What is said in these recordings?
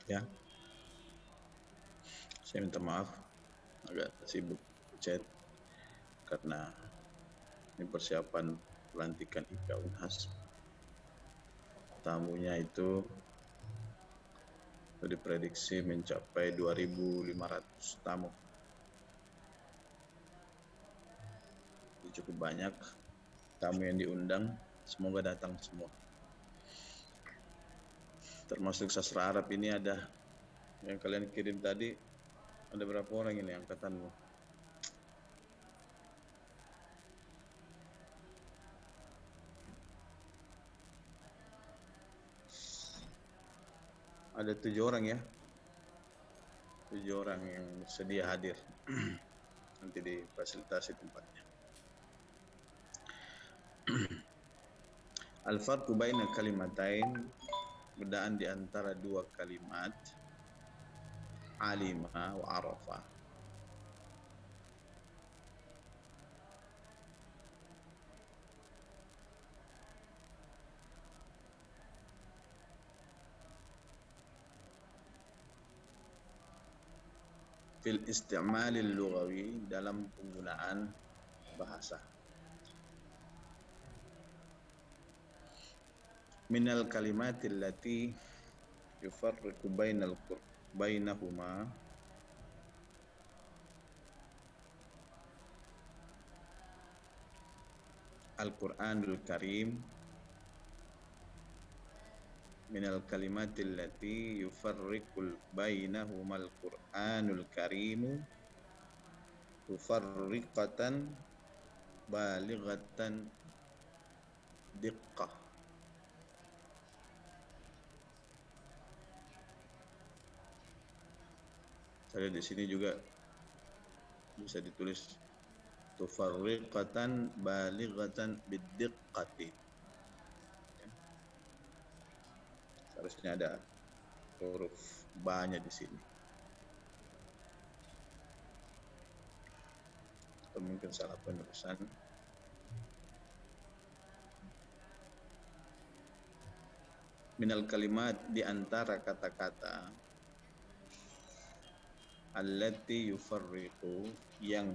Ya, saya minta maaf agak sibuk chat karena ini persiapan pelantikan IKA Unhas. Tamunya itu diprediksi mencapai 2.500 tamu. Jadi cukup banyak tamu yang diundang, semoga datang semua. Termasuk sastra Arab ini ada yang kalian kirim tadi, ada berapa orang ini angkatanmu? Ada 7 orang ya, 7 orang yang sedia hadir. Nanti difasilitasi tempatnya. Al-farqu baina kalimatain, bedaan di antara dua kalimat, alima wa arafa. Fil isti'malil lughawi, dalam penggunaan bahasa. Minal kalimatil lati yufarriqu bainahuma Al-Qur'anul Karim. Minal kalimatil lati yufarriqu bainahuma Al-Qur'anul Karim tufarriqatan balighatan diqqah. Saya di sini juga bisa ditulis tufarriqatan balighatan biddiqqati. Seharusnya ada huruf ba-nya di sini. Atau mungkin salah penulisan. Minal kalimat, di antara kata-kata, allati yufarriqu, yang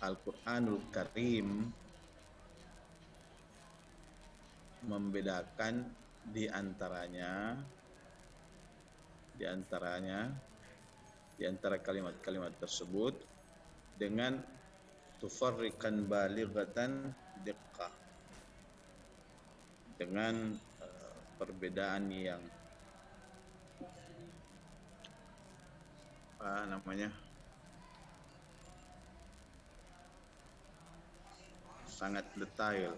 Al-Qur'anul Karim membedakan di antaranya di antara kalimat-kalimat tersebut dengan tufarriqan balighatan diqqah, dengan perbedaan yang sangat detail,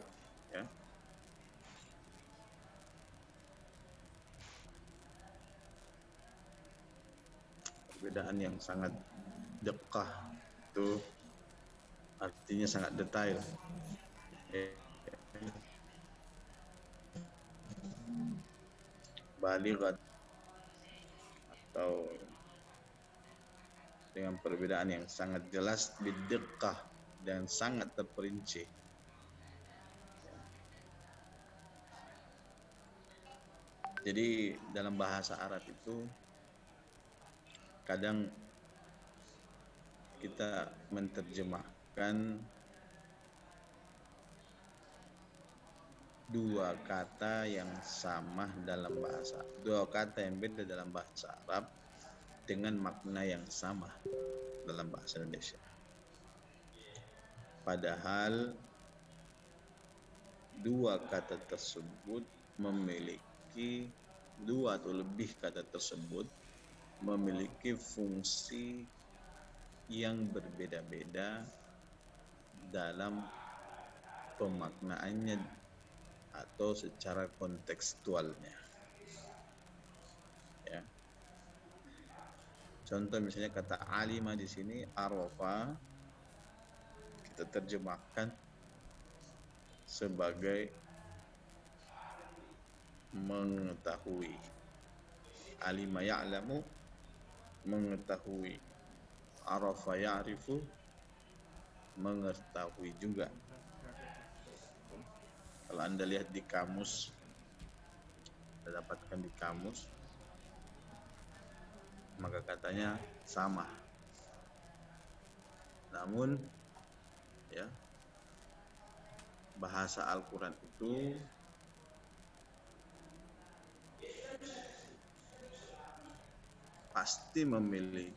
ya. Perbedaan yang sangat diqqah itu artinya sangat detail. Balighat atau dengan perbedaan yang sangat jelas, bidiqqah, dan sangat terperinci. Jadi dalam bahasa Arab itu kadang kita menerjemahkan dua kata yang sama dalam bahasa, dua kata yang beda dalam bahasa Arab dengan makna yang sama dalam bahasa Indonesia. Padahal dua kata tersebut memiliki, dua atau lebih kata tersebut memiliki fungsi yang berbeda-beda dalam pemaknaannya atau secara kontekstualnya, ya. Contoh misalnya kata alima di sini, arafa kita terjemahkan sebagai mengetahui. Alima ya'lamu, mengetahui. Arafa ya'rifu, mengetahui juga. Kalau Anda lihat di kamus kita dapatkan di kamus, maka katanya sama. Namun ya, bahasa Al-Quran itu pasti memilih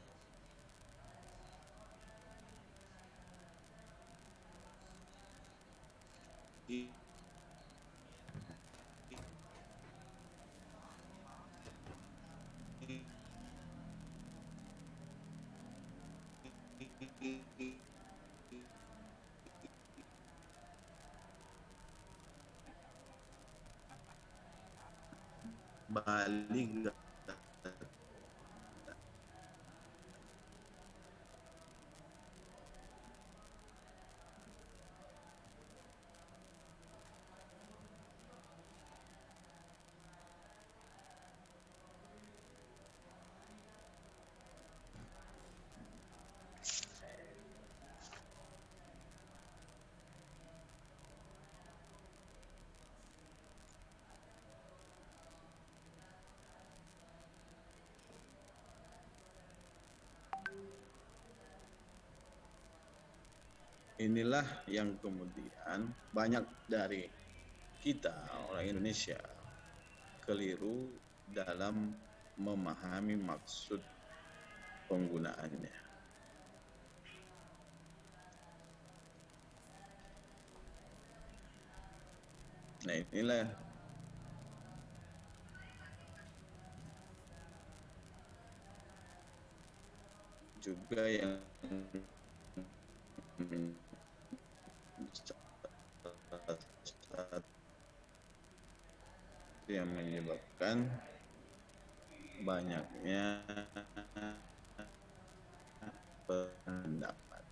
balik. Inilah yang kemudian banyak dari kita orang Indonesia keliru dalam memahami maksud penggunaannya. Nah, inilah juga yang yang menyebabkan banyaknya pendapat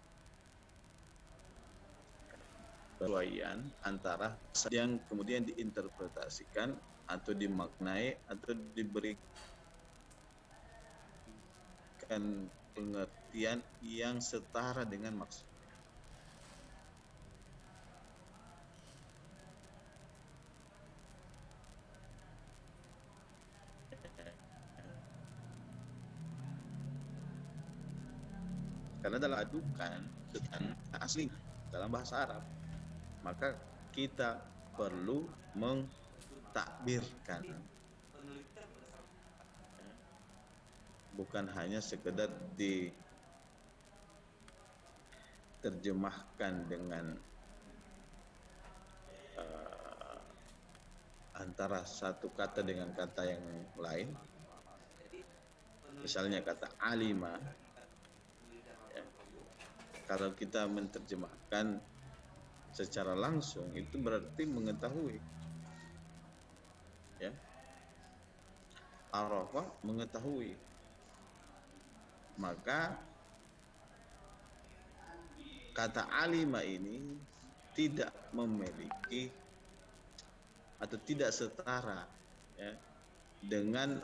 persesuaian antara yang kemudian diinterpretasikan atau dimaknai atau diberikan pengertian yang setara dengan maksud. Karena dalam adukan asli dalam bahasa Arab, maka kita perlu mengtakbirkan, bukan hanya sekedar diterjemahkan dengan antara satu kata dengan kata yang lain. Misalnya kata alima, ya, kalau kita menerjemahkan secara langsung itu berarti mengetahui, ya. Arafa mengetahui, maka kata alima ini tidak memiliki atau tidak setara, ya, dengan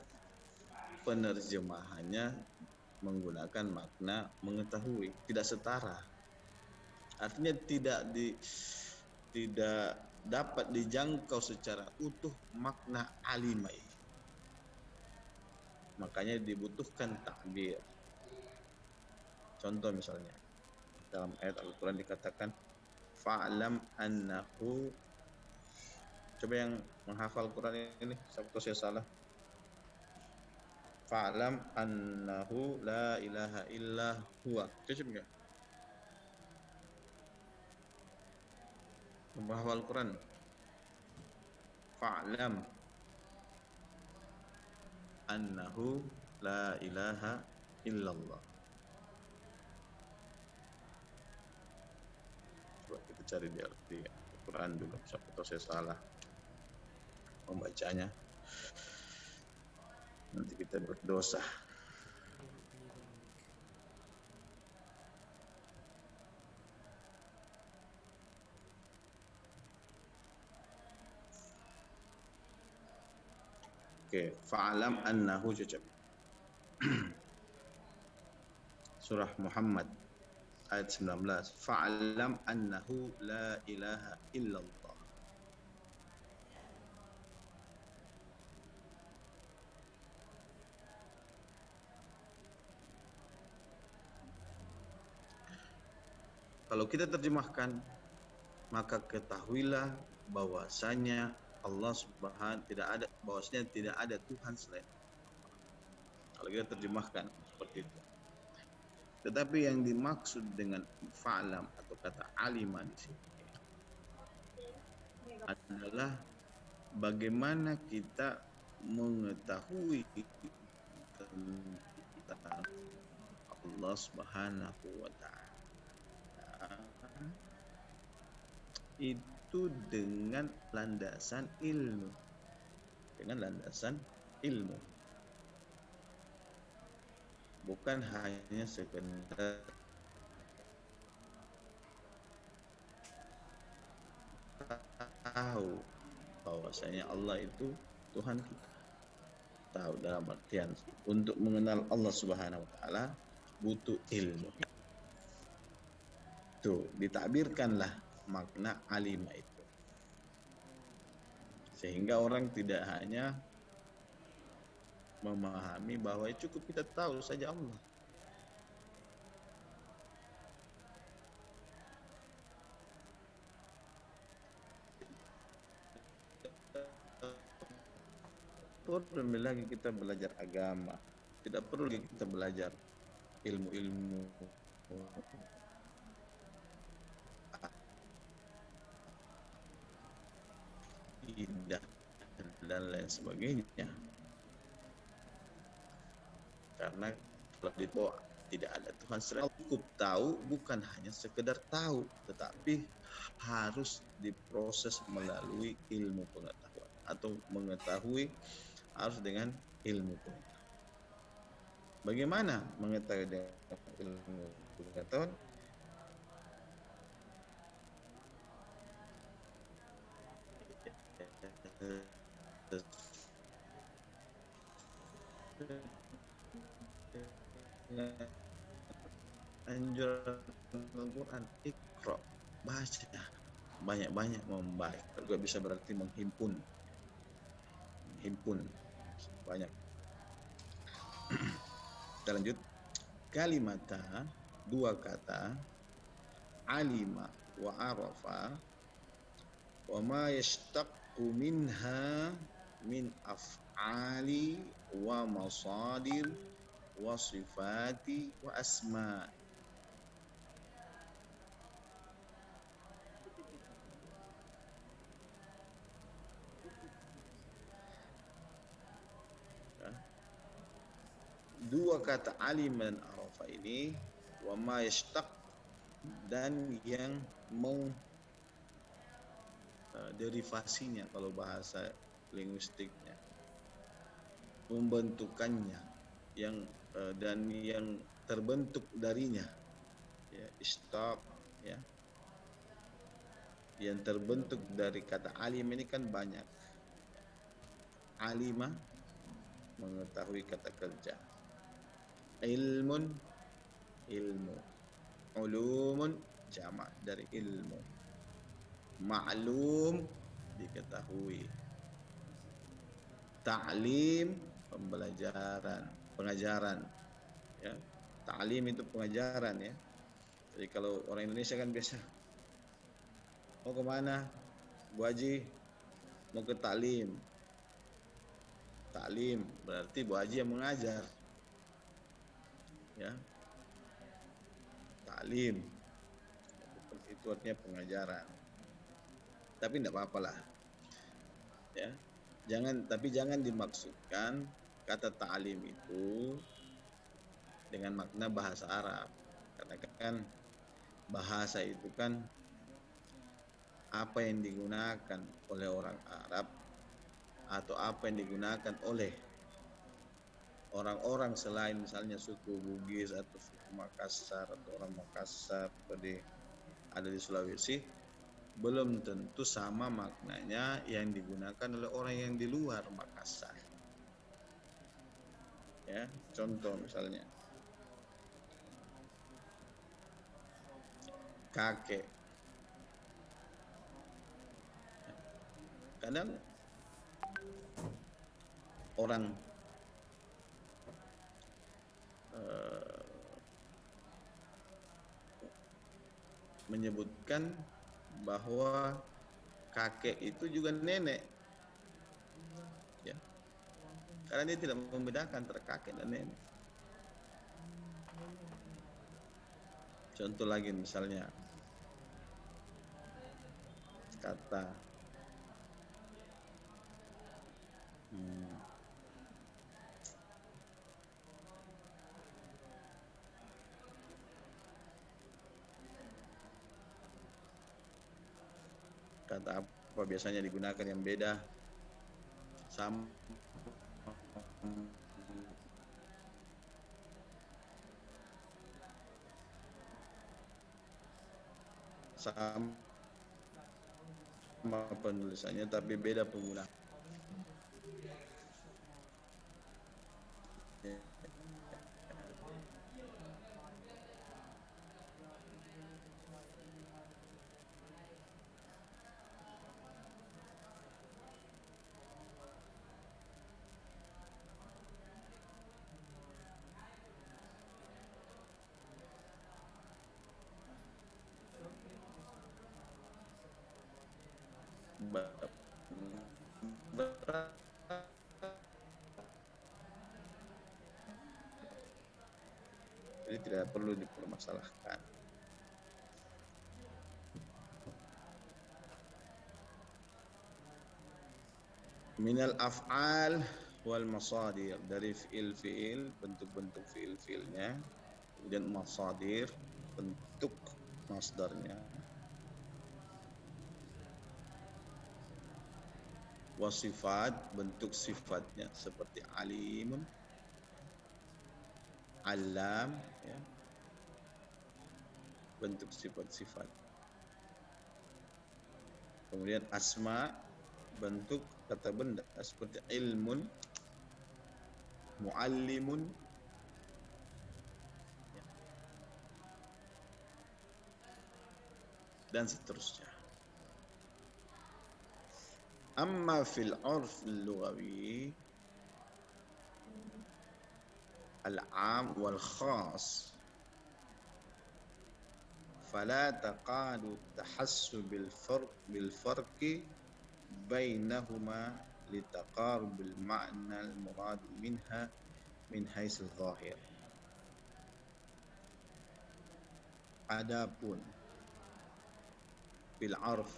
penerjemahannya menggunakan makna mengetahui, tidak setara. Artinya tidak dapat dijangkau secara utuh makna alima ini. Makanya dibutuhkan takbir. Contoh misalnya dalam ayat Al-Quran dikatakan fa'lam annahu. Coba yang menghafal Quran ini, siapa saya salah. Fa'lam annahu la ilaha illa huwa. Cukup enggak? Menghafal Quran. Fa'lam annahu la ilaha illallah. Coba kita cari di arti Quran dulu. Siapa tahu saya salah membacanya. Nanti kita berdosa. Oke, fa'alam annahu cocok. Surah Muhammad ayat 19. Fa'alam annahu la ilaha illallah. Kalau kita terjemahkan, maka ketahuilah bahwasanya Allah Subhanahu tidak ada, bahwasanya tidak ada Tuhan selain Allah. Kalau kita terjemahkan seperti itu. Tetapi yang dimaksud dengan fa'lam atau kata alima di sini adalah bagaimana kita mengetahui tentang Allah Subhanahu wa taala itu dengan landasan ilmu. Dengan landasan ilmu. Bukan hanya sekedar tahu bahwasanya Allah itu Tuhan kita. Tahu dalam artian untuk mengenal Allah Subhanahu wa taala butuh ilmu. Tuh, ditakbirkanlah makna alima itu. Sehingga orang tidak hanya memahami bahwa cukup kita tahu saja Allah. Perlu lagi kita belajar agama, tidak perlu lagi kita belajar ilmu-ilmu akidah dan lain sebagainya. Karena kalau itu tidak ada Tuhan selain Allah, cukup tahu bukan hanya sekedar tahu, tetapi harus diproses melalui ilmu pengetahuan atau mengetahui harus dengan ilmu pengetahuan. Bagaimana mengetahui dengan ilmu pengetahuan? Anjuran Al-Quran, Iqra, baca banyak-banyak, membaca juga bisa berarti menghimpun banyak. Kita lanjut. Kalimata, dua kata, alima wa arafa, wa ma yashtaqu minha min af'ali wa masadir wa sifati wa asma. Dua kata alim dan arafa ini, wa ma yashtaq, dan yang derivasinya kalau bahasa linguistiknya, pembentukannya, yang dan yang terbentuk darinya, ya, ishtaq, ya, yang terbentuk dari kata alim ini kan banyak. Alima mengetahui kata kerja, ilmun ilmu, ulumun jamak dari ilmu, ma'lum diketahui, ta'lim pembelajaran, pengajaran, ya. Ta'lim itu pengajaran, ya. Jadi kalau orang Indonesia kan biasa, mau kemana Bu Haji? Mau ke ta'lim. Ta'lim berarti Bu Haji yang mengajar, ya. Ta'lim itu artinya pengajaran. Tapi tidak apa-apalah, ya. Jangan dimaksudkan kata ta'lim itu dengan makna bahasa Arab. Karena kan bahasa itu kan apa yang digunakan oleh orang Arab atau apa yang digunakan oleh orang-orang selain misalnya suku Bugis atau suku Makassar atau orang Makassar ada di Sulawesi, belum tentu sama maknanya yang digunakan oleh orang yang di luar Makassar. Ya, contoh misalnya kakek. Kadang orang menyebutkan bahwa kakek itu juga nenek, ya, karena dia tidak membedakan antara kakek dan nenek. Contoh lagi misalnya kata kata apa biasanya digunakan yang beda sama penulisannya tapi beda penggunaan. Jadi tidak perlu dipermasalahkan. Minal af'al wal masadir, dari fiil-fiil, bentuk-bentuk fiil-fiilnya, kemudian masadir, bentuk masdarnya, wasifat, bentuk sifatnya seperti alimun, alam, ya, bentuk sifat-sifat. Kemudian asma, bentuk kata benda seperti ilmun, muallimun, dan seterusnya. Amma fil 'urf al-lughawi al-'am wal khas fala taqadu tahassu bil farqi bainahuma litaqarub al ma'na al murad minha min haits al zahir. Adapun bil 'urf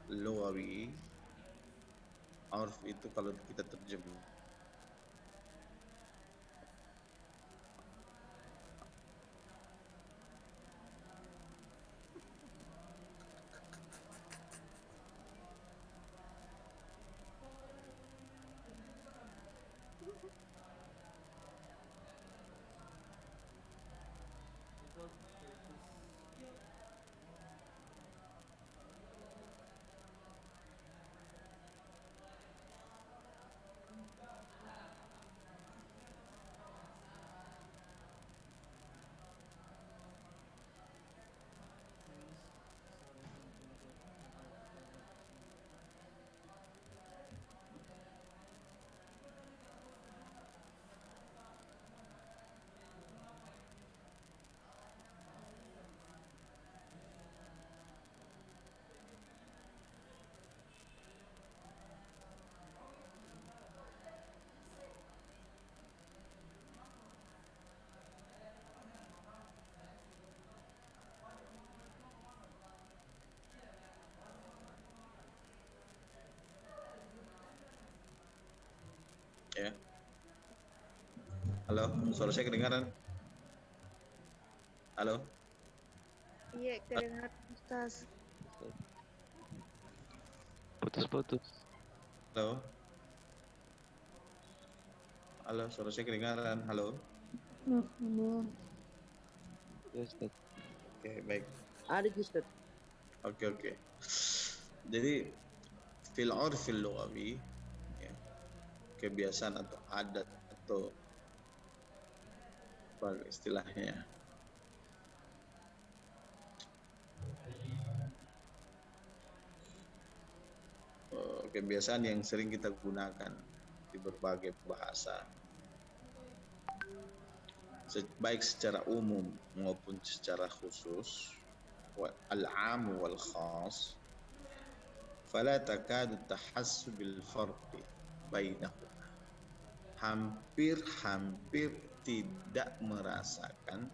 lughawi, 'urf itu kalau kita terjemah ya. Halo, suara saya kedengaran? Halo? Iya, kedengaran Ustaz. Putus-putus. Halo? Halo, suara saya kedengaran? Halo? Ya, Ustaz. Oke, baik. Ada Ustaz. Oke. Jadi fil 'urfil lughawi, ya, kebiasaan atau adat atau apa istilahnya, kebiasaan yang sering kita gunakan di berbagai bahasa. baik secara umum maupun secara khusus, al-'am wal khas, fala takadu tahassu bil farqi bainahum. Hampir-hampir tidak merasakan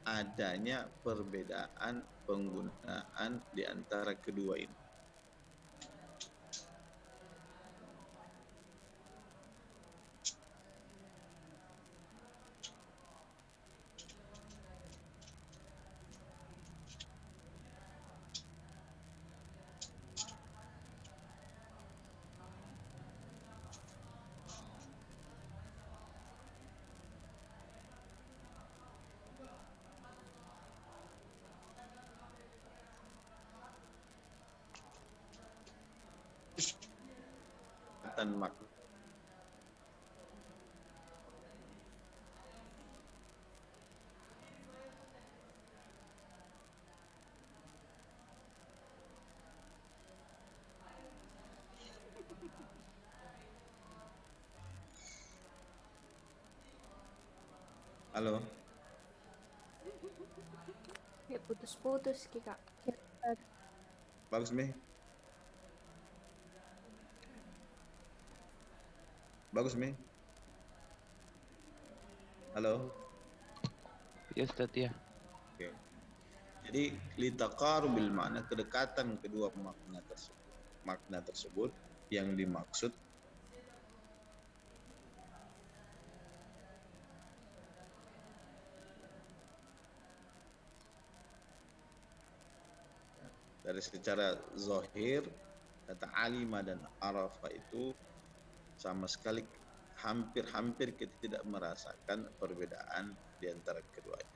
adanya perbedaan penggunaan di antara kedua ini. Dan makna. Halo, Ya putus-putus Ki Kak. bagus Mi? Bagus Mi? Halo. Ya Ustaz ya. Oke. Jadi litaqarubil makna, kedekatan kedua makna tersebut yang dimaksud dari secara zahir, kata alima dan arafa itu sama sekali hampir-hampir kita tidak merasakan perbedaan di antara keduanya.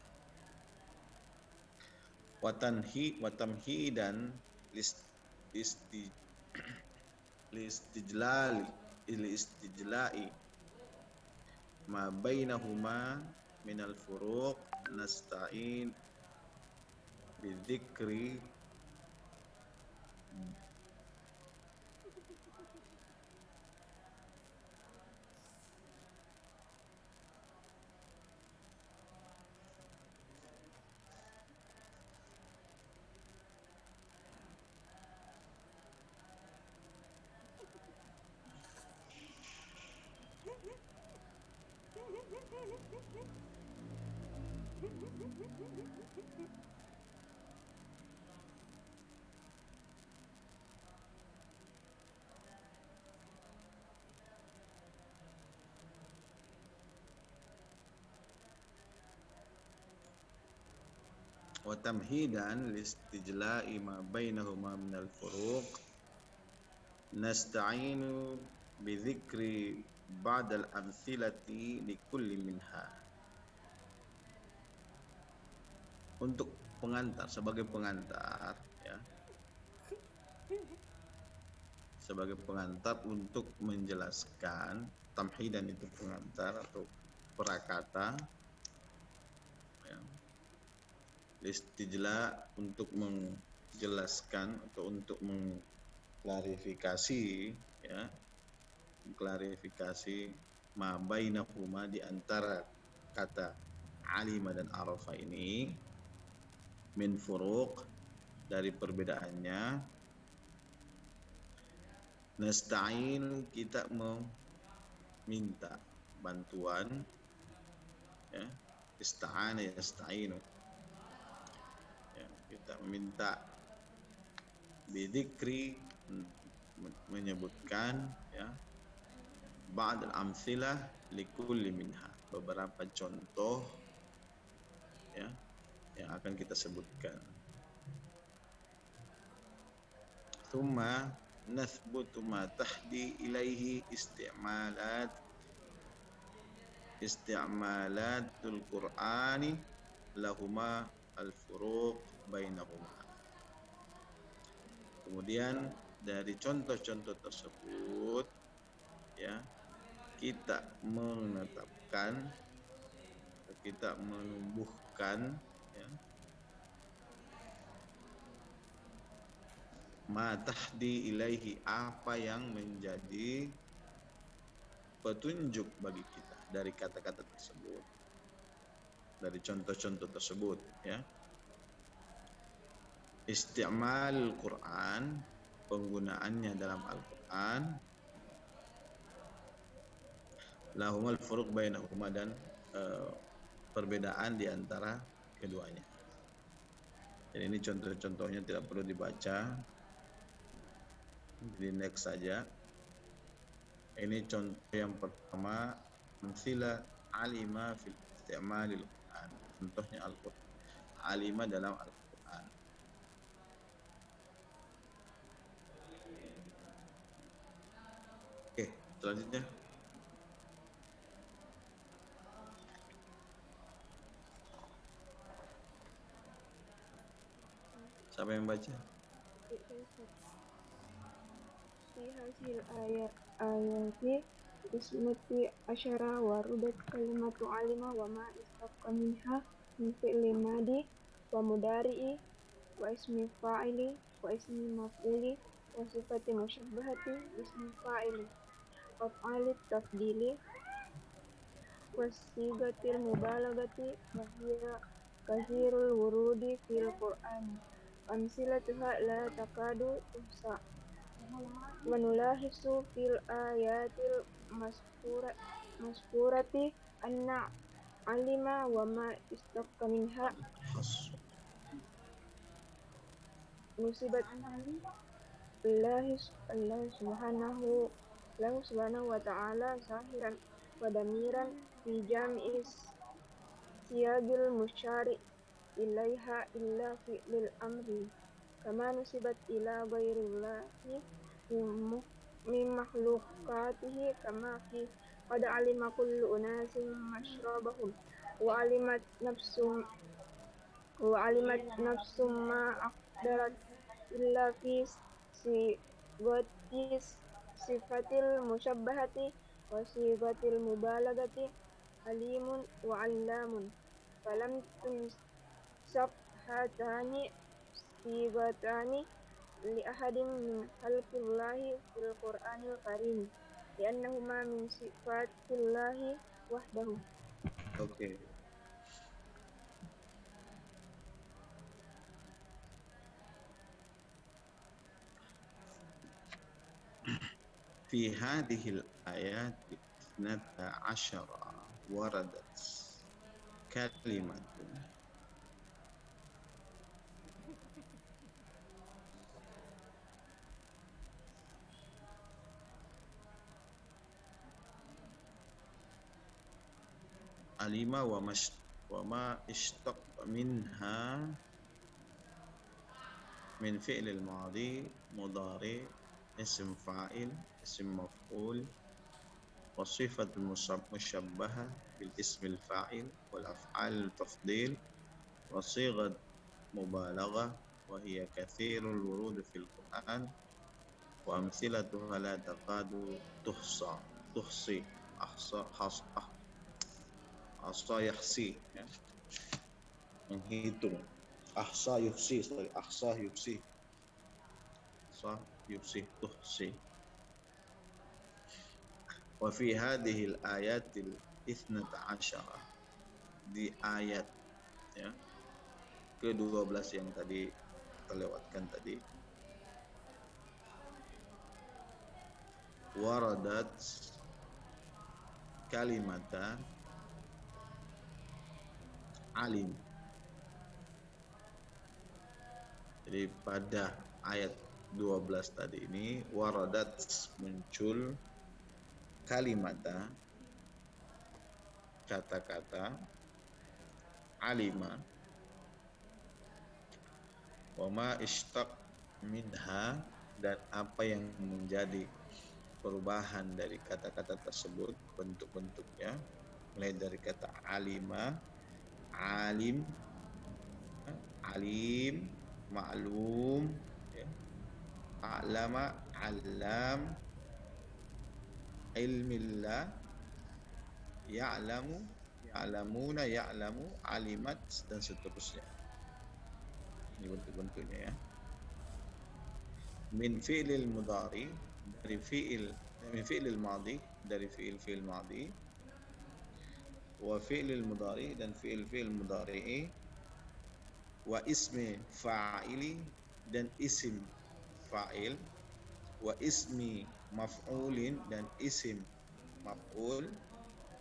Watamhidan listijla'i ma bainahuma minal furuq nasta'in bidzikri wa tamhidan listijla'i ma bainahuma minal furuq nasta'inu bi dzikri ba'dal amthilati li kulli minha. Untuk pengantar, sebagai pengantar ya, sebagai pengantar untuk menjelaskan, tamhidan itu pengantar atau perakata ya. Istijla untuk menjelaskan atau untuk mengklarifikasi ya, mengklarifikasi ma bainahuma, di antara kata alima dan arafa ini, min furuq, dari perbedaannya, nasta'in, kita meminta bantuan ya, ista'ana yasta'inu ya, kita meminta bidzikri, menyebutkan ya, ba'dal amthilah likulli minha, beberapa contoh ya yang akan kita sebutkan. Tsumma nathbutu ma tahdi ilaihi isti'malatul Qur'ani lahuma al-furuq bainahuma. Kemudian dari contoh-contoh tersebut ya, kita menetapkan, kita menumbuhkan ya, ma tahdi ilaihi, apa yang menjadi petunjuk bagi kita dari kata-kata tersebut, dari contoh-contoh tersebut ya. Isti'mal Quran, penggunaannya dalam Al-Quran, lahumal furuq bainahuma, dan perbedaan di antara keduanya. Jadi ini contoh-contohnya, tidak perlu dibaca. Jadi next saja. Ini contoh yang pertama, amsila alima fil isti'malil Quran. Contohnya Al-Quran. Alima dalam Al-Quran. Oke, selanjutnya. Siapa yang baca? Fi hasil ayati ismati asyara warudat kalimatu alima wa ma istaqqa minha min fi'li madi wa mudari'i wa ismi fa'ili wa ismi maf'uli wa sifati musyabbahati ismi fa'ili wa af'ali tafdili wa sigatil mubalagati wa hiya kathirul wurudi fil Qur'an. Amsilatuha la takadu tuhsa. Wa nulahisu fil ayatil maskurati anna alima wa ma istaqqa minha nusibat Allah subhanahu wa ta'ala zahiran wa damiran fi jami'is siyagil musyari ilaiha illa fi'lil amri kama nusibat ila ghairillahi min makhlukatihi kama fi qad alima kullu unasin mashrabahum wa alimat nafsum ma aqdarat illa fi sifatil musyabbahati wa sifatil mubalagati alimun wa allamun falam hatani sigatani li ahadin min khalqillahi fil Qur'anil Karim li'annahuma min sifatillahi wahdahu. Oke. Fi hadhil ayat 12 waradat kalimatun alima wa ma ishtaq minha min fi'lil madi mudari ism fa'il ism maf'ul wa sifatul mushabbaha bil ismil fa'il wal af'al tafdil wa sighat mubalaghah wa hiya kathirul wurud fil Qur'an wa amthilatuha la taqadu tuhsi ahsa yahsi ya. Menghitung ahsa yuhsi tuhsi. Wa fi hadhil ayatil 12 di ayat ya ke-12 yang tadi kita lewatkan tadi, waradat kalimata alim. Jadi pada ayat 12 tadi ini waradat muncul kalimata kata-kata alima wa ma ishtaq minha, dan apa yang menjadi perubahan dari kata-kata tersebut, bentuk-bentuknya, mulai dari kata alima, alim, alim, ma'lum, ya, a'lama, allam, ilmillah, ya'lamu, ya'lamuna, ya'lamu, alimat, dan seterusnya. Ini bentuk-bentuknya ya. Min fi'lil mudhari, dari fi'il, min fi'lil madhi, dari fi'il madi, wa fi'lil mudhari dan fi'il mudhari'i, wa ismi fa'ili dan isim fa'il, wa ismi maf'ulin dan isim maf'ul,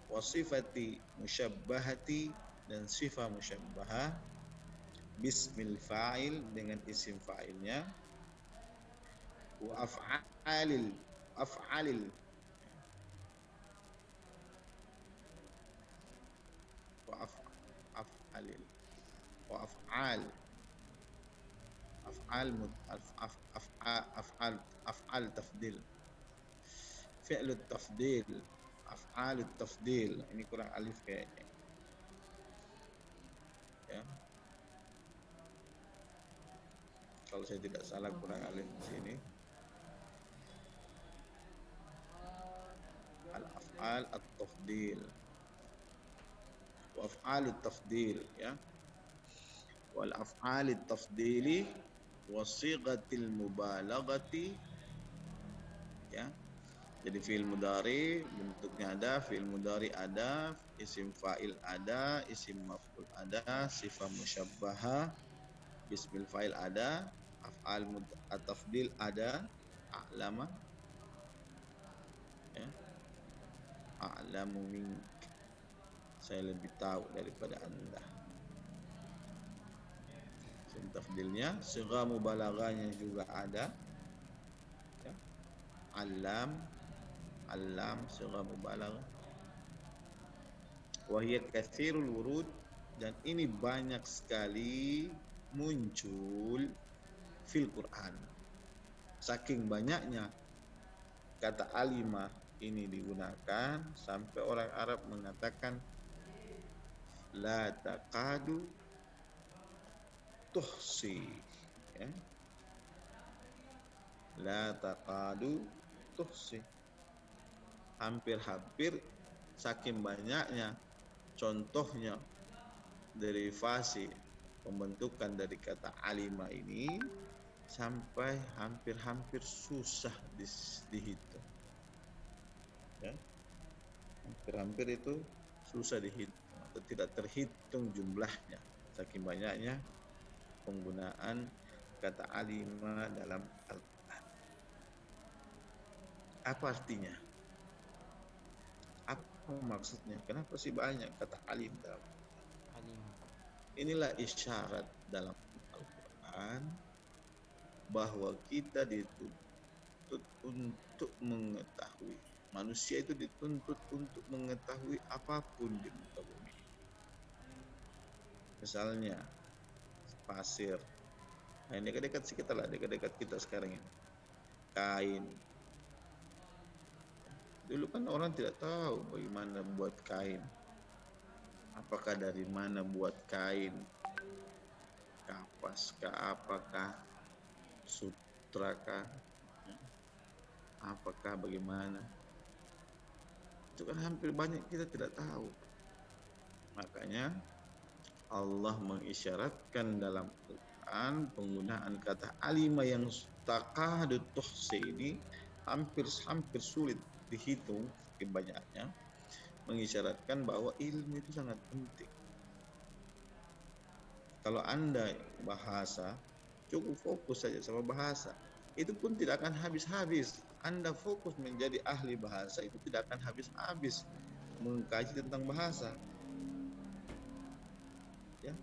wa sifati musyabbahati dan sifat musyabbahah, bismil fa'il dengan isim fa'ilnya, wa af'alil wa af'alil wa af'al af'al tafdil, fi'lut tafdil, af'alut tafdil. Ini kurang alif kayaknya ya, kalau saya tidak salah kurang alif di sini. Al af'al at-tafdil wa af'alut tafdil ya, wal af'alit tafdili wa sighatil mubalaghati ya. Jadi fi'il mudhari bentuknya ada, fi'il mudhari ada, isim fa'il ada, isim maf'ul ada, sifat musyabbahah, bismil fa'il ada, af'al at-tafdil ada, a'lama ya, a'lamu mink, saya lebih tahu daripada Anda. Isim tafdilnya, sigha mubalaghahnya juga ada ya. Alam sigha mubalaghah. Wa hiya katsirul wurud, dan ini banyak sekali muncul fil Quran. Saking banyaknya kata alimah ini digunakan sampai orang Arab mengatakan la taqadu tuhsi ya. La taqadu tuhsi, hampir-hampir saking banyaknya contohnya derivasi pembentukan dari kata alimah ini sampai hampir-hampir susah dihitung ya. Hampir-hampir itu susah dihitung atau tidak terhitung jumlahnya, saking banyaknya penggunaan kata alimah dalam Al-Quran. Apa artinya? Apa maksudnya? Kenapa sih banyak kata alim dalam Alim. Inilah isyarat dalam Al-Quran bahwa kita dituntut untuk mengetahui. Manusia itu dituntut untuk mengetahui apapun di muka bumi. Misalnya pasir, nah ini dekat-dekat kita lah, dekat-dekat kita sekarang ini, kain. Dulu kan orang tidak tahu bagaimana buat kain, apakah dari mana buat kain, kapas kah, apakah sutra kah, apakah bagaimana, itu kan hampir banyak kita tidak tahu. Makanya Allah mengisyaratkan dalam Al-Quran penggunaan kata alimah yang taqadu tuhsi ini hampir sulit dihitung banyaknya, mengisyaratkan bahwa ilmu itu sangat penting. Kalau Anda bahasa, cukup fokus saja sama bahasa, itu pun tidak akan habis-habis. Anda fokus menjadi ahli bahasa, itu tidak akan habis-habis mengkaji tentang bahasa ya.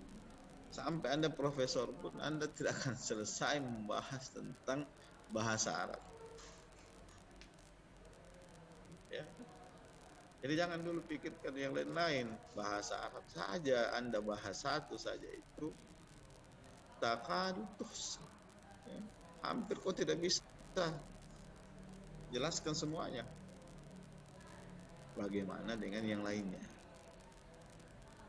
Sampai Anda profesor pun Anda tidak akan selesai membahas tentang bahasa Arab ya. Jadi jangan dulu pikirkan yang lain-lain, bahasa Arab saja Anda bahas satu saja itu takadu tuhsi ya. Hampir kau tidak bisa jelaskan semuanya. Bagaimana dengan yang lainnya?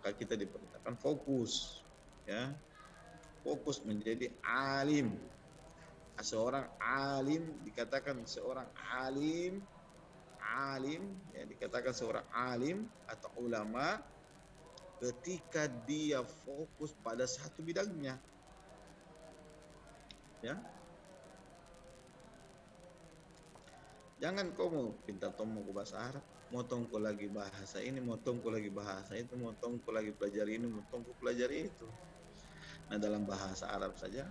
Maka kita diperintahkan fokus ya, fokus menjadi alim. Seorang alim dikatakan seorang alim ya, dikatakan seorang alim atau ulama ketika dia fokus pada satu bidangnya ya. Jangan kau mau pintar tomo ke bahasa Arab, motongku lagi bahasa ini, motongku lagi bahasa itu, motongku lagi pelajari ini, motongku pelajari itu. Nah, dalam bahasa Arab saja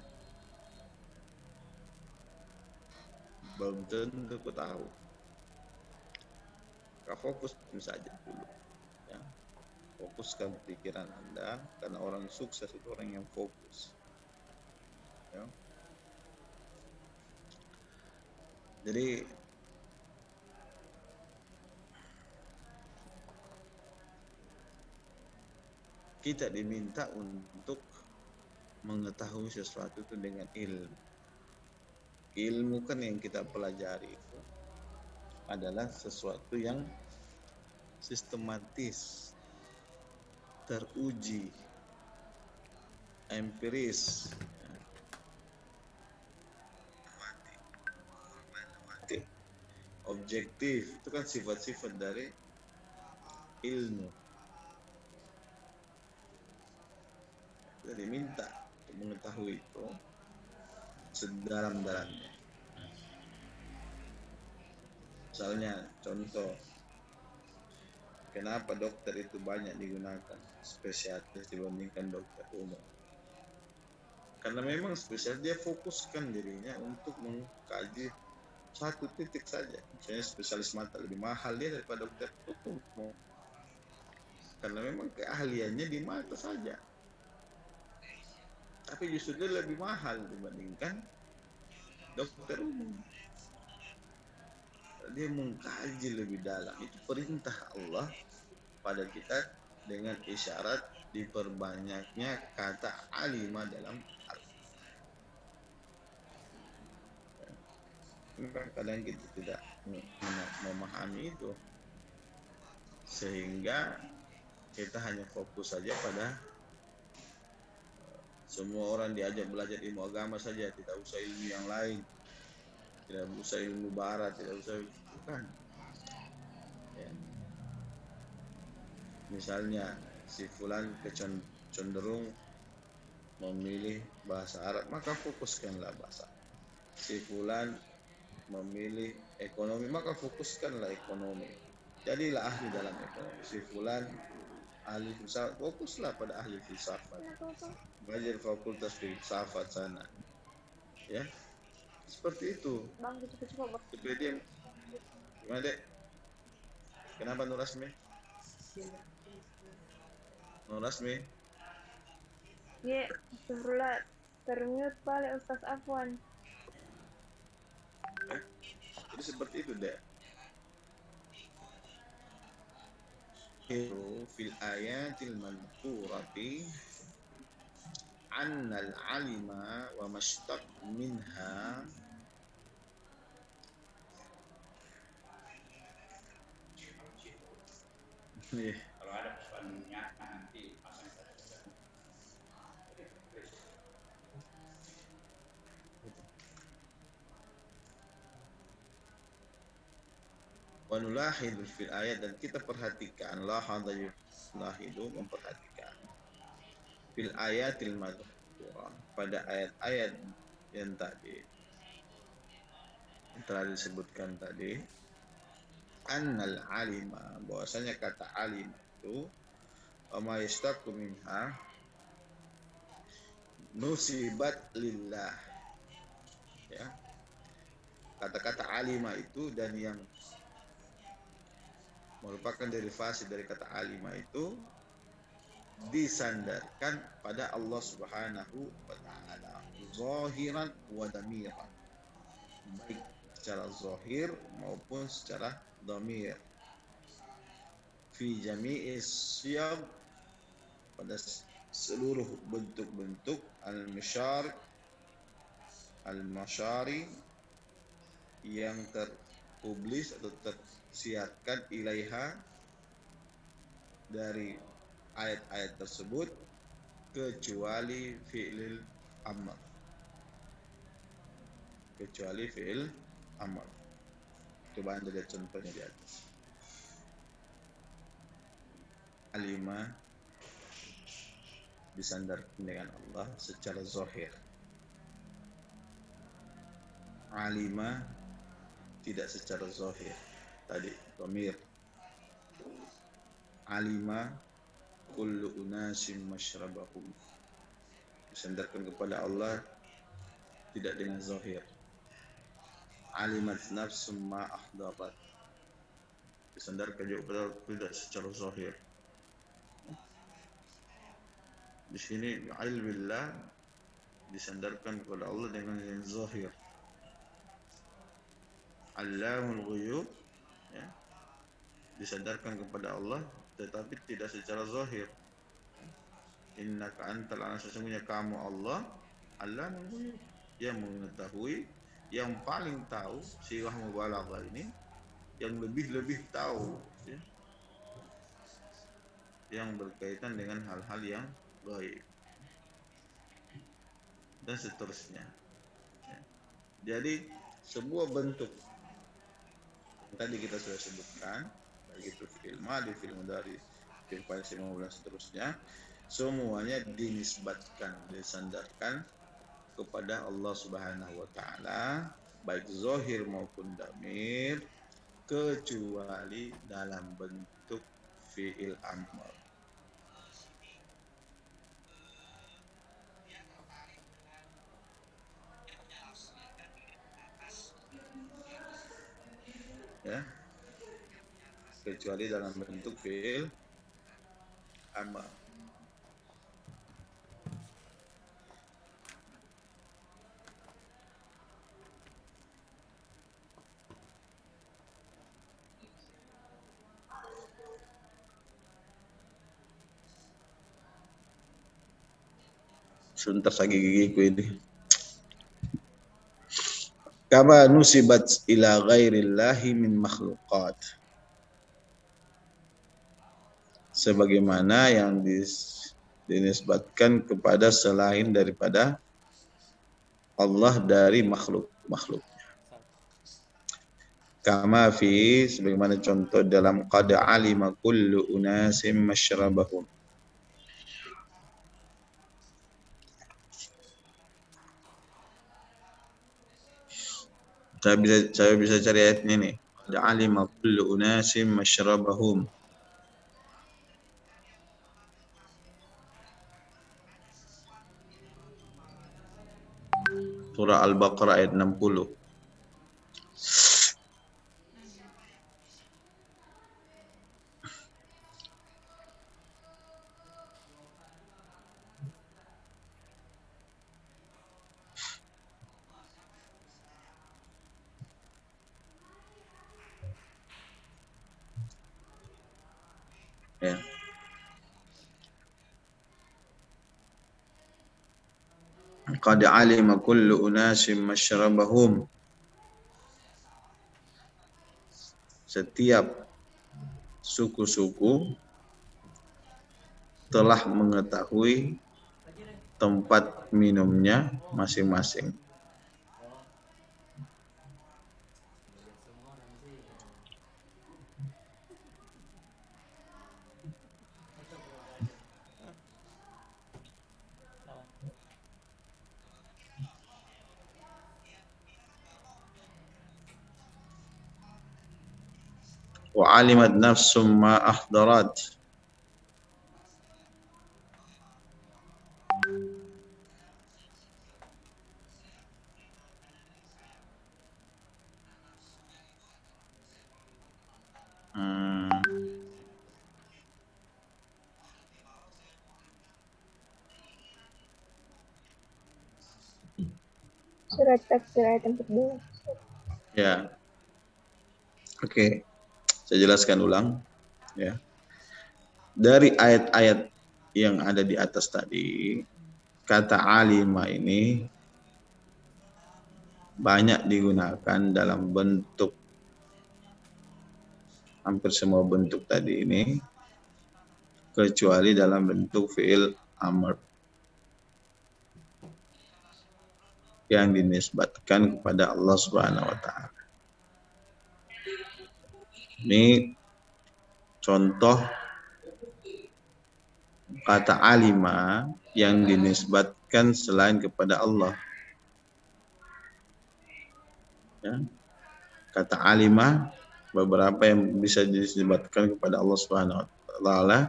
belum tentu ku tahu. Maka fokus saja dulu, ya. Fokuskan pikiran Anda, karena orang sukses itu orang yang fokus, ya. Jadi kita diminta untuk mengetahui sesuatu itu dengan ilmu. Ilmu kan yang kita pelajari itu adalah sesuatu yang sistematis, teruji, empiris, objektif. Itu kan sifat-sifat dari ilmu. Kita diminta untuk mengetahui itu sedalam-dalamnya. Misalnya contoh, kenapa dokter itu banyak digunakan spesialis dibandingkan dokter umum? Karena memang spesialis dia fokuskan dirinya untuk mengkaji satu titik saja. Misalnya spesialis mata lebih mahal dia daripada dokter umum, karena memang keahliannya di mata saja. Tapi justru dia lebih mahal dibandingkan dokter umum. Dia mengkaji lebih dalam. Itu perintah Allah pada kita dengan isyarat diperbanyaknya kata alimah dalam Al-Quran. Kadang kita tidak memahami itu, sehingga kita hanya fokus saja pada semua orang diajak belajar ilmu agama saja, tidak usah ilmu yang lain, tidak usah ilmu barat, tidak usah, bukan. Ya. Misalnya si fulan cenderung memilih bahasa Arab, maka fokuskanlah bahasa. Si fulan memilih ekonomi, maka fokuskanlah ekonomi. Jadilah ahli dalam ekonomi. Si fulan ahli filsafat, fokuslah pada ahli filsafat. Belajar fakultas filsafat sana. Ya. Seperti itu. Bang, cepat-cepat. Seperti yang gimana, Dek? Kenapa Nur Rasmi? Nur Rasmi? Ya, astagfirullah. Termute balik Ustaz Afwan. Jadi seperti itu, Dek. Fil ayatil madhkurati annal alima wa mashtaq minha Kalau ada persoalannya nanti pasang saja. wa nulahidu fil ayat, dan kita perhatikan, lahidu memperhatikan fil ayatil madhkurah, pada ayat-ayat yang tadi yang telah disebutkan tadi, annal alima, bahwasanya kata alim itu ma yastaqu minha nusibat lillah, ya. Kata-kata alima itu dan yang merupakan derivasi dari kata alima itu disandarkan pada Allah Subhanahu wa ta'ala, zahiran wa damiran, baik secara zahir maupun secara dhamir, fi jami'is siyag, pada seluruh bentuk-bentuk al-masyari yang terpublis atau tersiarkan ilaiha dari ayat-ayat tersebut, kecuali fi'il amr, kecuali fi'il amr. Coba Anda lihat contohnya di atas. Alima disandarkan dengan Allah secara zahir. Alima tidak secara zahir. Tadi dhamir alima kullu unasim masyrabahum. Disandarkan kepada Allah tidak dengan zahir. Alimat nafsum ma ahdarat. Disandarkan juga kepada tidak secara zahir. Di sini ilmillah disandarkan kepada Allah dengan yang zahir. Allamul ghuyub, ya, disandarkan kepada Allah tetapi tidak secara zahir. Innaka antal aziz, sesungguhnya kamu Allah Allamul ghuyub, yang mengetahui, yang paling tahu. Sirah mubalaghah ini yang lebih tahu, ya, yang berkaitan dengan hal-hal yang gaib dan seterusnya, ya. Jadi sebuah bentuk tadi kita sudah sebutkan, baik itu fi'il madhi, fi'il mudhari, fi'il fa'il, dan seterusnya, semuanya dinisbatkan, disandarkan kepada Allah Subhanahu wa taala, baik zahir maupun damir, kecuali dalam bentuk fi'il amr. Ya, kecuali dalam bentuk fi'il amr. Sebentar lagi gigiku ini. Kama nusibat ila ghairillahi min makhluqat. Sebagaimana yang dinisbatkan kepada selain daripada Allah dari makhluk-makhluknya. Kama fi, sebagaimana contoh dalam qad alima kullu unasim masyrabahum. Saya bisa cari ayat ini nih. Qad alima kullu unasim masyrabahum. Surah Al-Baqarah ayat 60. Ya. Qad alima kullu unasim masyrabahum. Setiap suku-suku telah mengetahui tempat minumnya masing-masing. Wa alimat nafsum ma ahdarat. Surat Takwir ayat 14. Ya. Oke. Saya jelaskan ulang, ya. Dari ayat-ayat yang ada di atas tadi, kata alima ini banyak digunakan dalam bentuk, hampir semua bentuk tadi ini, kecuali dalam bentuk fi'il amr yang dinisbatkan kepada Allah Subhanahu wa taala. Ini contoh kata alima yang dinisbatkan selain kepada Allah. Ya. Kata alima beberapa yang bisa dinisbatkan kepada Allah Subhanahu wa taala. taala,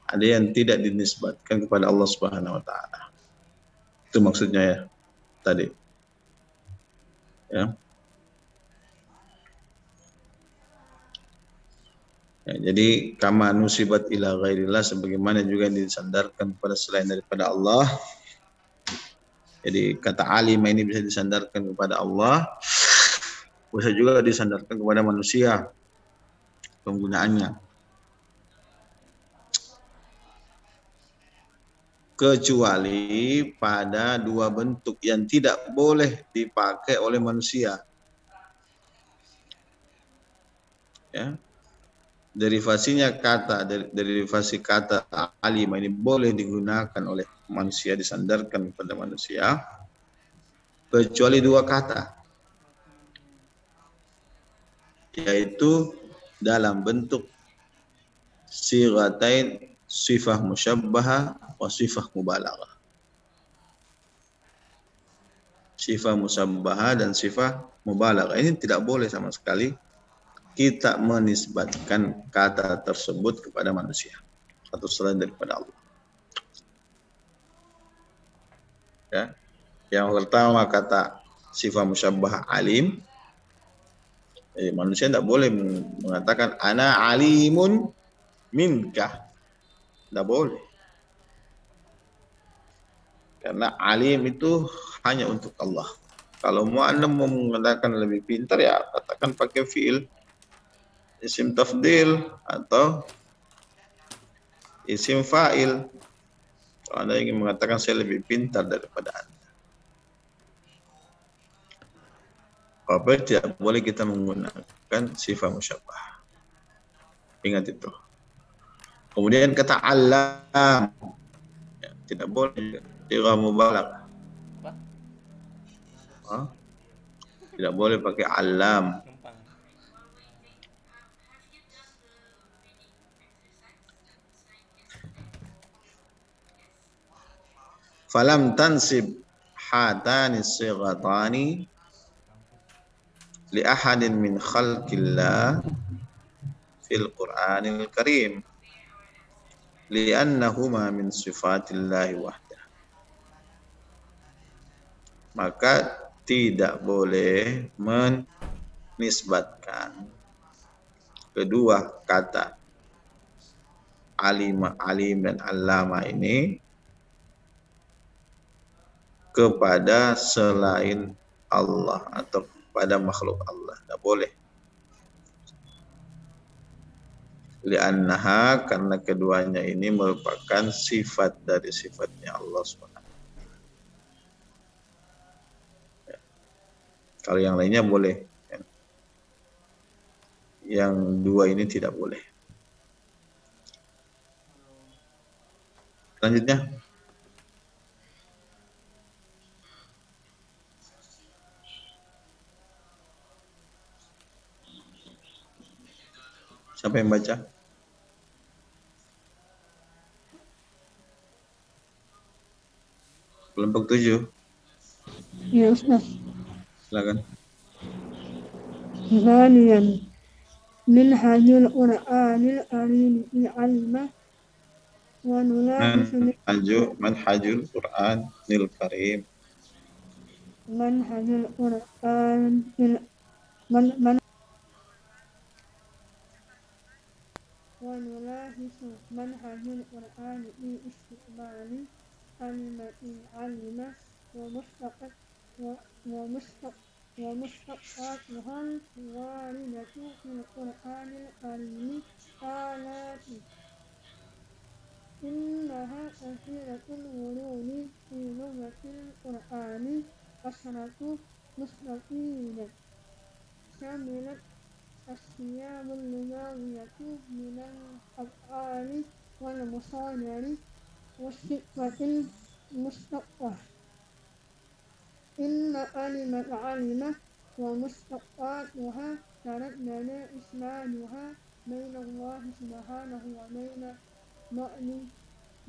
ada yang tidak dinisbatkan kepada Allah Subhanahu wa taala. Itu maksudnya ya tadi. Ya. Ya, jadi kama nusibat ila ghairillah, sebagaimana juga disandarkan kepada selain daripada Allah. Jadi kata alim ini bisa disandarkan kepada Allah, bisa juga disandarkan kepada manusia penggunaannya. Kecuali pada dua bentuk yang tidak boleh dipakai oleh manusia. Ya. Derivasinya derivasi kata alim ini boleh digunakan oleh manusia, disandarkan kepada manusia, kecuali dua kata, yaitu dalam bentuk sighatain, sifah musyabbahah wa sifah mubalaghah. Sifah musyabbahah dan sifah mubalaghah ini tidak boleh sama sekali kita menisbatkan kata tersebut kepada manusia atau selain daripada Allah. Ya. Yang pertama kata sifat musyabbah alim. Manusia tidak boleh mengatakan ana alimun minka. Tidak boleh. Karena alim itu hanya untuk Allah. Kalau mau Anda mau mengatakan lebih pintar, ya katakan pakai fiil isim tafdil atau isim fa'il. Kalau Anda ingin mengatakan saya lebih pintar daripada Anda. Apa tidak boleh kita menggunakan sifat musyabbah. Ingat itu. Kemudian kata alam, ya, tidak boleh sifat mubalaghah. Tidak boleh pakai alam. Falam tansib hatani sighatani li ahadin min khalqillah fil Qur'anil Karim li'annahuma min sifatillahi wahdah. Maka tidak boleh menisbatkan kedua kata alim dan allama ini kepada selain Allah atau kepada makhluk Allah. Tidak boleh. Li'annaha, karena keduanya ini merupakan sifat dari sifatnya Allah SWT. Ya. Kalau yang lainnya boleh. Ya. Yang dua ini tidak boleh. Selanjutnya. Siapa yang baca? Kelompok 7. Ya Ustaz. Silakan. Thaniyan min hajul Qur'anil Karim ilma wa nulahisu Manhajul Qur'anil Karim. Manhajul Qur'an ونلاحظ منهج القرآن في استقبال كلمة علم ومشتقاتها الواردة في القرآن الكريم آلات إنها كثيرة الورود في لغة القرآن كثرة مستفيدة شملت الصيام اللغوية من الأفعال والمصادر والصفة المشتقة. إن كلمة علم ومشتقاتها تردد إسنادها بين الله سبحانه وبين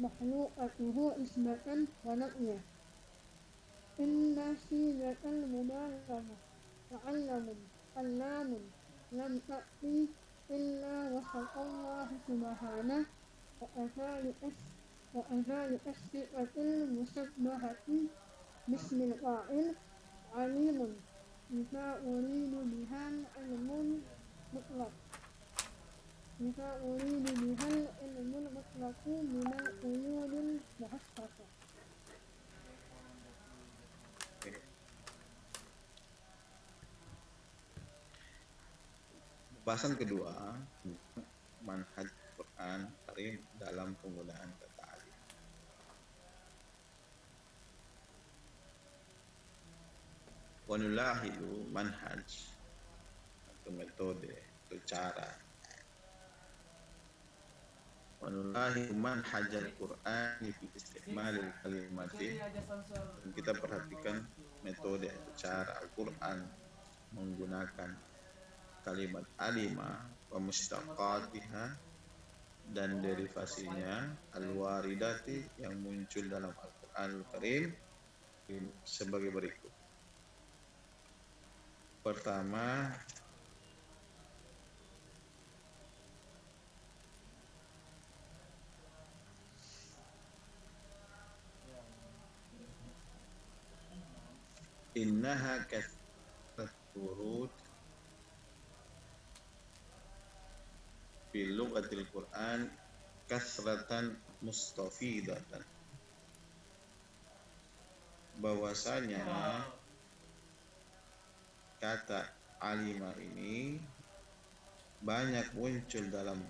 مخلوقته إثباتا ونفيا. إن صيغة المبالغة علام لم تأتي إلا وصف الله سبحانه وأذان الصفة المشبهة باسم الفاعل عليم إذا أريد بها العلم المطلق من القيود المخصصة. Bahasan kedua, manhaj Quran Karim dalam penggunaan kata alif. Wa nulahidu manhaj, atau metode atau cara. Wa nulahidu manhaj al-Quran fi istiqmalil kalimati. Dan kita perhatikan metode atau cara Al-Quran menggunakan kalimat alima wa mustaqatiha dan derivasinya al-waridati yang muncul dalam Al-Quranul Karim sebagai berikut. Pertama, innaha kathrat turut fi lughatil Quran kasratan mustafidatan. Bahwasanya kata alima ini banyak muncul dalam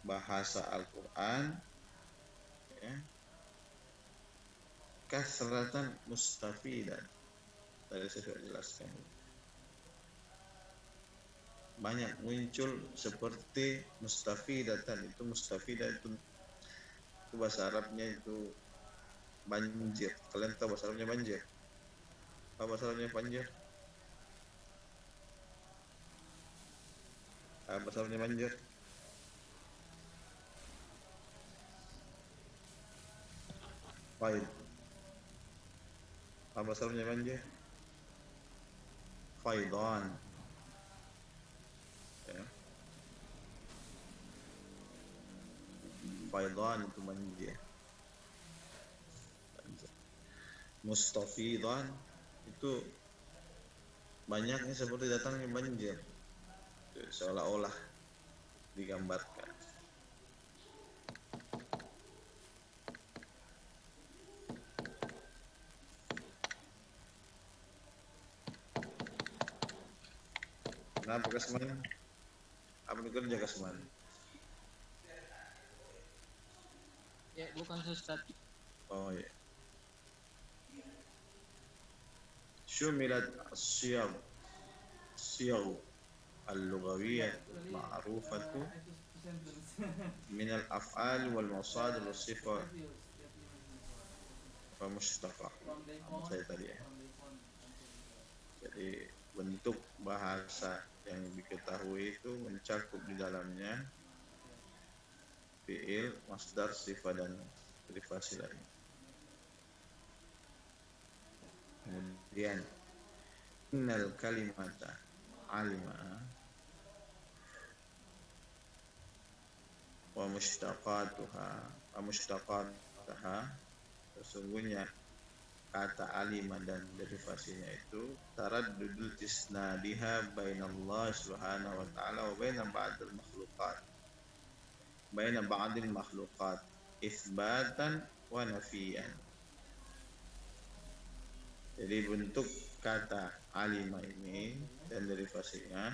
bahasa Al-Quran, ya, kasratan mustafidan. Tadi saya sudah jelaskan. Banyak muncul seperti mustafidatan. Itu mustafidah itu bahasa Arabnya itu banjir. Kalian tahu bahasa Arabnya banjir? Apa bahasa Arabnya banjir? Apa bahasa Arabnya banjir? Faid. Apa bahasa Arabnya banjir? Faidan. Ya. Faidan itu banjir. Mustafidan itu banyaknya seperti datangnya banjir, seolah-olah digambarkan. Kenapa Kasman? Apa kerja Kasman? Ya, bukan Ustaz. Oh ya. Syumilat siyag al-lughawiyah ma'rufatu min al-af'al wal masadir was sifat wa mustafa. Saya tadi ya. Jadi bentuk bahasa yang diketahui itu mencakup di dalamnya fi'il, masdar, sifat dan derivasi lainnya. Kemudian innal kalimata alima wa mushtaqataha, sesungguhnya kata alima dan derivasinya itu taraddudul isnadiha bainallah subhanahu wa ta'ala wa baina ba'dil makhluqat itsbatan wa nafiyan. Jadi bentuk kata alima ini dan derivasinya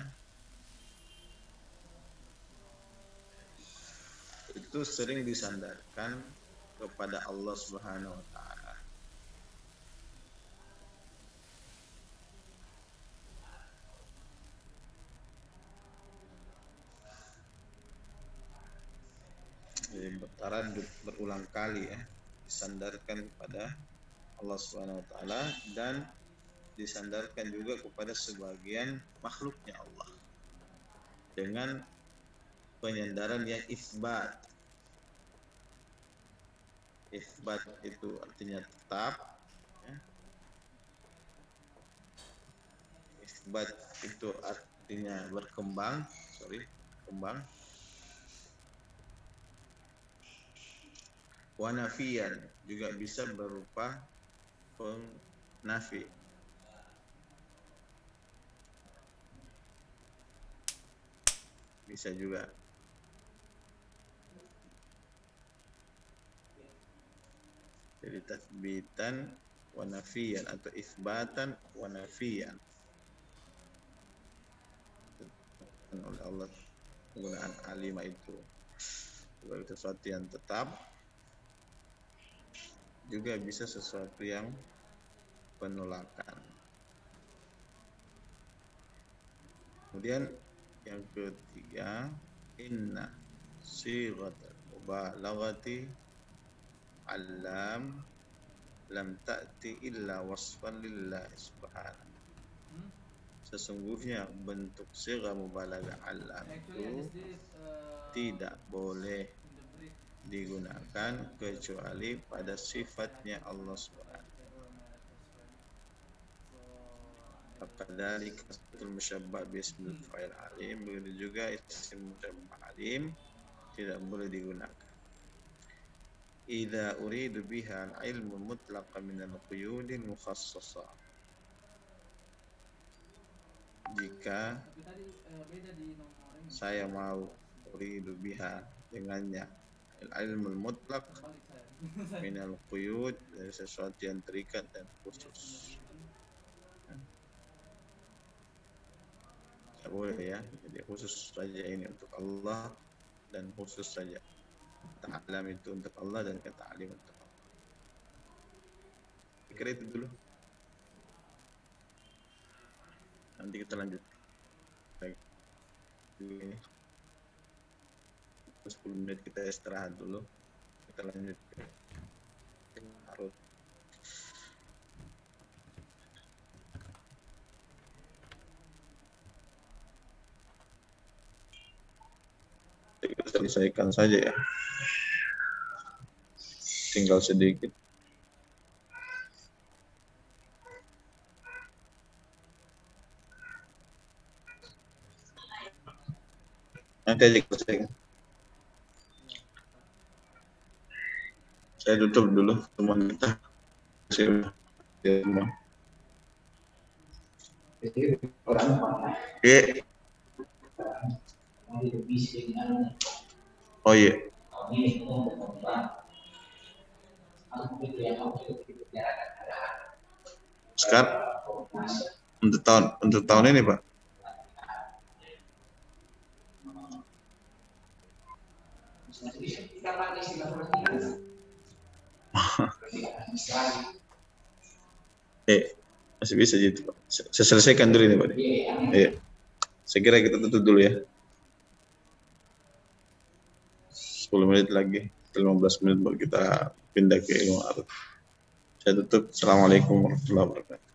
itu sering disandarkan kepada Allah Subhanahu wa ta'ala. Jadi bertaradud berulang kali ya, disandarkan kepada Allah Subhanahu wa ta'ala dan disandarkan juga kepada sebagian makhluknya Allah dengan penyandaran yang isbat. Isbat itu artinya tetap ya. Isbat itu artinya berkembang, kembang. Wa nafiyan juga bisa berupa nafi. Bisa juga. Jadi tathbitan wa nafiyan atau isbatan wa nafiyan. Oleh Allah penggunaan alima itu sebagai sesuatu yang tetap, juga bisa sesuatu yang penolakan. Kemudian yang ketiga, inna sighatal mubalaghati alam lam ta'ti illa wasfan lillahi subhanahu. Sesungguhnya bentuk sigha mubalaghah alam itu tidak boleh digunakan kecuali pada sifatnya Allah Subhanahu. Kadhalika isim musyabbah bismil fa'il alim, begitu juga isim musyabbah alim tidak boleh digunakan. Idza uridu biha al-ilmu mutlaqan min al-quyudil mukhassasah. Jika saya mau uridu biha dengannya al-ilmul mutlaq min al-quyud, dari sesuatu yang terikat dan khusus. Tidak boleh ya, jadi khusus saja ini untuk Allah dan khusus saja ta'lam itu untuk Allah dan ta'lim untuk Allah. Kira itu dulu. Nanti kita lanjut. Baik. Ini 10 menit kita istirahat dulu. Kita lanjut. Harus. Kita selesaikan saja ya. Tinggal sedikit. Nanti aja selesaikan. Saya tutup dulu semua kita. Oh iya. Sekarang untuk tahun ini Pak. Masih bisa gitu Pak. Saya selesaikan dulu ini Pak. Iya. Saya kira kita tutup dulu ya. 10 menit lagi, 15 menit baru kita pindah ke ilmu arut. Saya tutup. Assalamualaikum warahmatullahi wabarakatuh.